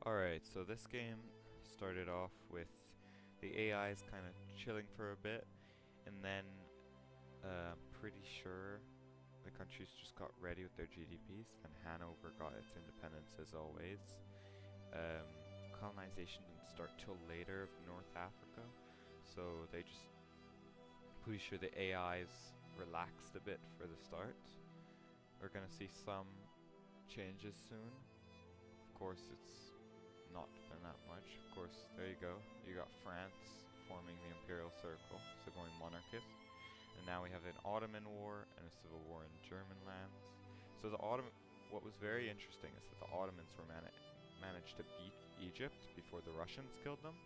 Alright, so this game started off with the AIs kind of chilling for a bit, and then I'm pretty sure the countries just got ready with their GDPs, and Hanover got its independence as always. Um, Colonization didn't start till later of North Africa, so they just pretty sure the AIs relaxed a bit for the start. We're gonna see some changes soon. Of course, it's not been that much. Of course, there you go. You got France forming the imperial circle, so going monarchist. And now we have an Ottoman war and a civil war in German lands. So what was very interesting is that the Ottomans were managed to beat Egypt before the Russians killed them.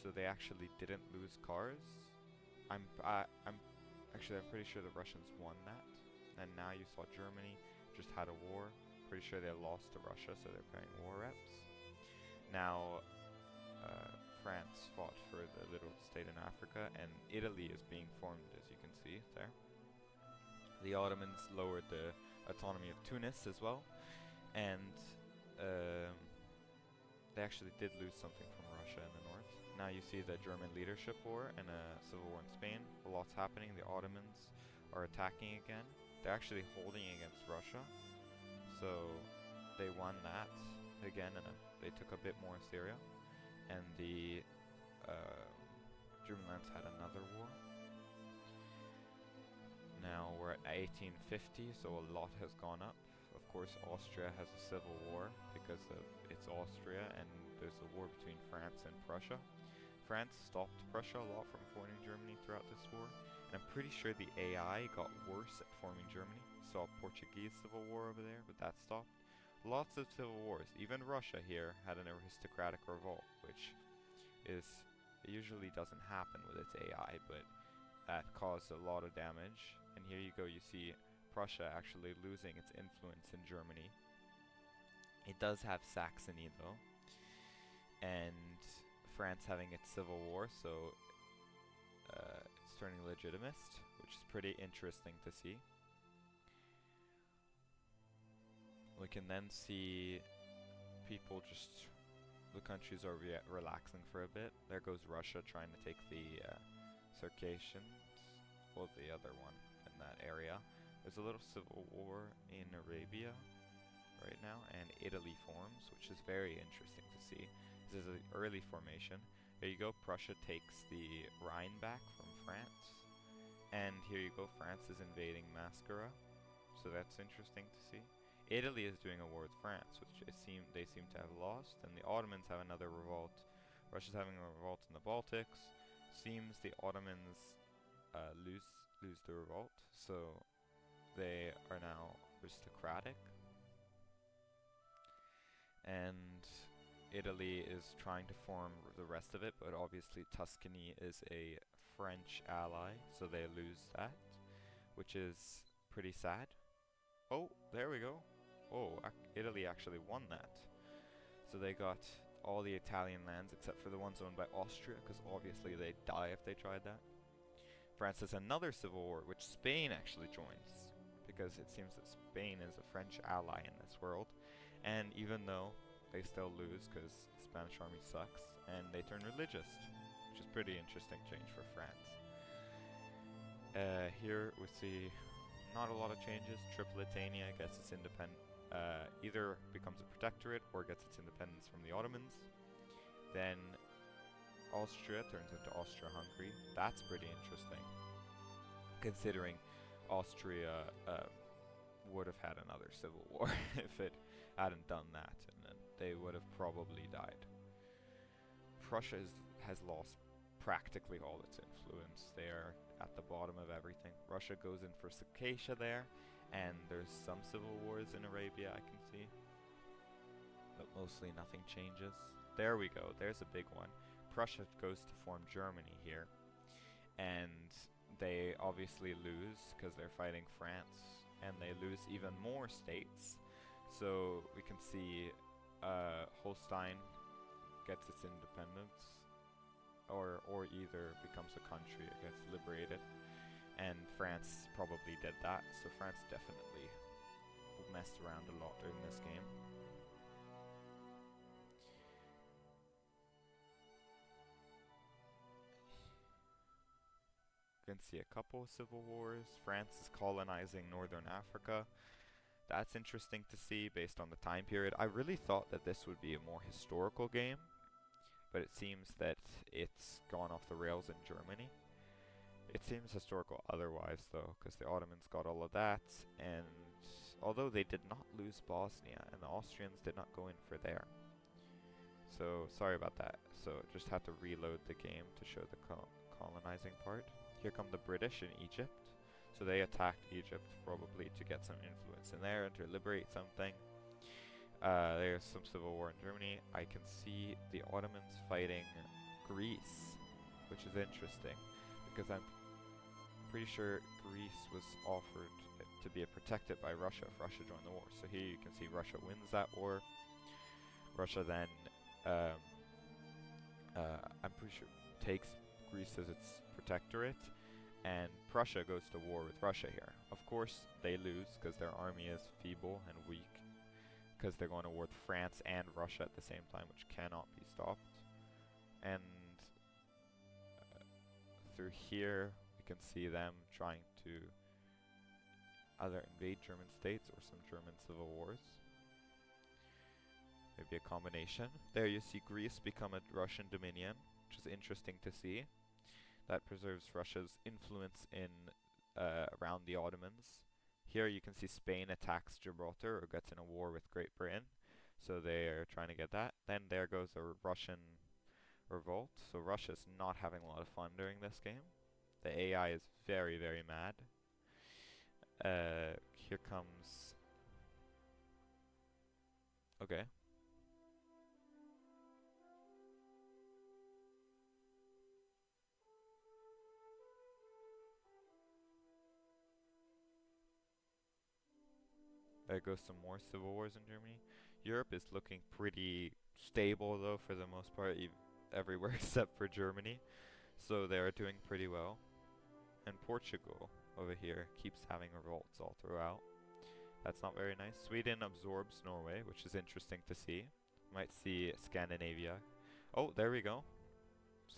So they actually didn't lose cars. I'm pretty sure the Russians won that. And now you saw Germany just had a war. Pretty sure they lost to Russia, so they're paying war reps. Now, France fought for the little state in Africa, and Italy is being formed, as you can see there. The Ottomans lowered the autonomy of Tunis as well, and um, they actually did lose something from Russia in the north. Now you see the German leadership war and a civil war in Spain. A lot's happening. The Ottomans are attacking again. They're actually holding against Russia, so they won that again, and they took a bit more of Syria. And the uh, German lands had another war. Now we're at 1850, so a lot has gone up. Of course, Austria has a civil war because of it's Austria, and there's a war between France and Prussia. France stopped Prussia a lot from forming Germany throughout this war, and I'm pretty sure the AI got worse at forming Germany. Saw a Portuguese civil war over there, but that stopped. Lots of civil wars. Even Russia here had an aristocratic revolt, which is it usually doesn't happen with its AI, but that caused a lot of damage. And here you go, you see Prussia actually losing its influence in Germany. It does have Saxony though, and France having its civil war, so it's turning legitimist, which is pretty interesting to see. We can then see people just the countries are relaxing for a bit. There goes Russia trying to take the Circassians, well, the other one in that area. There's a little civil war in Arabia right now, and Italy forms, which is very interesting to see. This is an early formation. There you go, Prussia takes the Rhine back from France, and here you go, France is invading Mascara, so that's interesting to see. Italy is doing a war with France, which they seem to have lost, and the Ottomans have another revolt. Russia's having a revolt in the Baltics. Seems the Ottomans lose the revolt, so they are now aristocratic. And Italy is trying to form the rest of it, but obviously Tuscany is a French ally, so they lose that, which is pretty sad. Oh, there we go. Oh, Italy actually won that. So they got all the Italian lands except for the ones owned by Austria, because obviously they'd die if they tried that. France has another civil war, which Spain actually joins, because it seems that Spain is a French ally in this world. And even though they still lose because the Spanish army sucks, and they turn religious, which is pretty interesting change for France. Here we see not a lot of changes. Tripolitania gets its either becomes a protectorate or gets its independence from the Ottomans. Then Austria turns into Austria-Hungary. That's pretty interesting, considering Austria would have had another civil war if it hadn't done that, and then they would have probably died. Prussia has lost practically all its influence. They are at the bottom of everything. Russia goes in for Circassia there, and there's some civil wars in Arabia I can see, but mostly nothing changes. There we go, there's a big one. Prussia goes to form Germany here, and they obviously lose because they're fighting France, and they lose even more states. So we can see Holstein gets its independence, or either becomes a country, it gets liberated, and France probably did that, so France definitely messed around a lot in this game. can see a couple civil wars. France is colonizing northern Africa. That's interesting to see based on the time period. I really thought that this would be a more historical game, but it seems that it's gone off the rails in Germany. It seems historical otherwise, though, because the Ottomans got all of that, and although they did not lose Bosnia, and the Austrians did not go in for there. So, sorry about that. So, just had to reload the game to show the colonizing part. Here come the British in Egypt. So they attacked Egypt probably to get some influence in there and to liberate something. There's some civil war in Germany. I can see the Ottomans fighting Greece, which is interesting because I'm pretty sure Greece was offered to be protected by Russia if Russia joined the war. So here you can see Russia wins that war. Russia then, I'm pretty sure, takes Greece as its protectorate, and Prussia goes to war with Russia here. Of course, they lose because their army is feeble and weak, because they're going to war with France and Russia at the same time, which cannot be stopped. And through here, we can see them trying to either invade German states or some German civil wars. Maybe a combination. There you see Greece become a Russian dominion, which is interesting to see. That preserves Russia's influence in around the Ottomans. Here you can see Spain attacks Gibraltar or gets in a war with Great Britain. So they are trying to get that. Then there goes a Russian revolt. So Russia's not having a lot of fun during this game. The AI is very, very mad. Here comes... Okay. There goes some more civil wars in Germany. Europe is looking pretty stable though for the most part, everywhere except for Germany. So they are doing pretty well. And Portugal over here keeps having revolts all throughout. That's not very nice. Sweden absorbs Norway, which is interesting to see. Might see Scandinavia. Oh, there we go.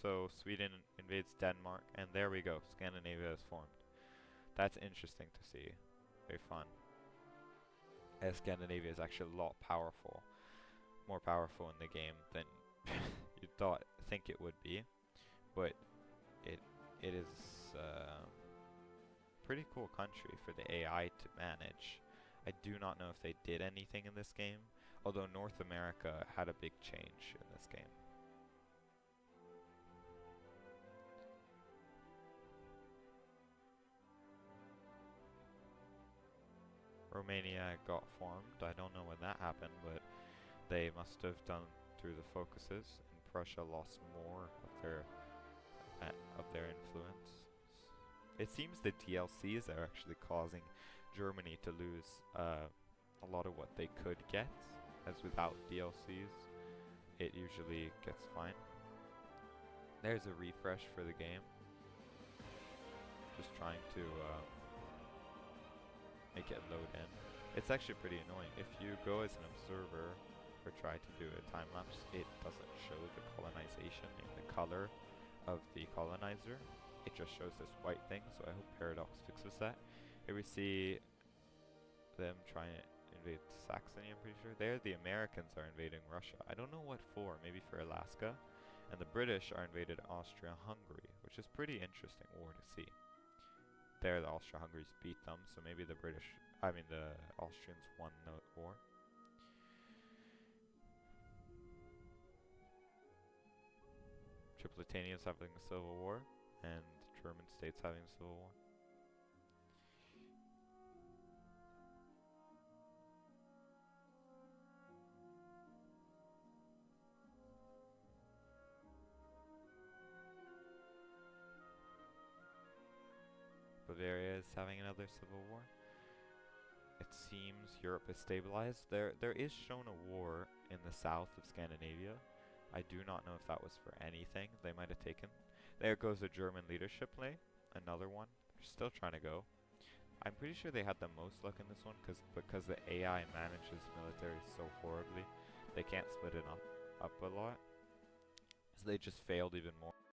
So Sweden invades Denmark, and there we go. Scandinavia is formed. That's interesting to see. Very fun. As Scandinavia is actually a lot powerful, more powerful in the game than you think it would be, but it is pretty cool country for the AI to manage. I do not know if they did anything in this game, although North America had a big change in this game. Romania got formed. I don't know when that happened, but they must have done through the focuses, and Prussia lost more of their influence. It seems the DLCs are actually causing Germany to lose a lot of what they could get, as without DLCs, it usually gets fine. There's a refresh for the game. Just trying to make it load in. It's actually pretty annoying. If you go as an observer or try to do a time lapse, it doesn't show the colonization in the color of the colonizer. It just shows this white thing, so I hope Paradox fixes that. Here we see them trying to invade Saxony, I'm pretty sure. There, the Americans are invading Russia. I don't know what for, maybe for Alaska. And the British are invaded Austria-Hungary, which is pretty interesting war to see. There, the Austro-Hungaries beat them, so maybe the Austrians won the war. Tripolitania is having a civil war, and the German state's having a civil war. Bavaria is having another civil war. It seems Europe is stabilized. There is shown a war in the south of Scandinavia. I do not know if that was for anything they might have taken. There goes a German leadership play, another one. They're still trying to go. I'm pretty sure they had the most luck in this one because the AI manages military so horribly. They can't split it up a lot. So they just failed even more.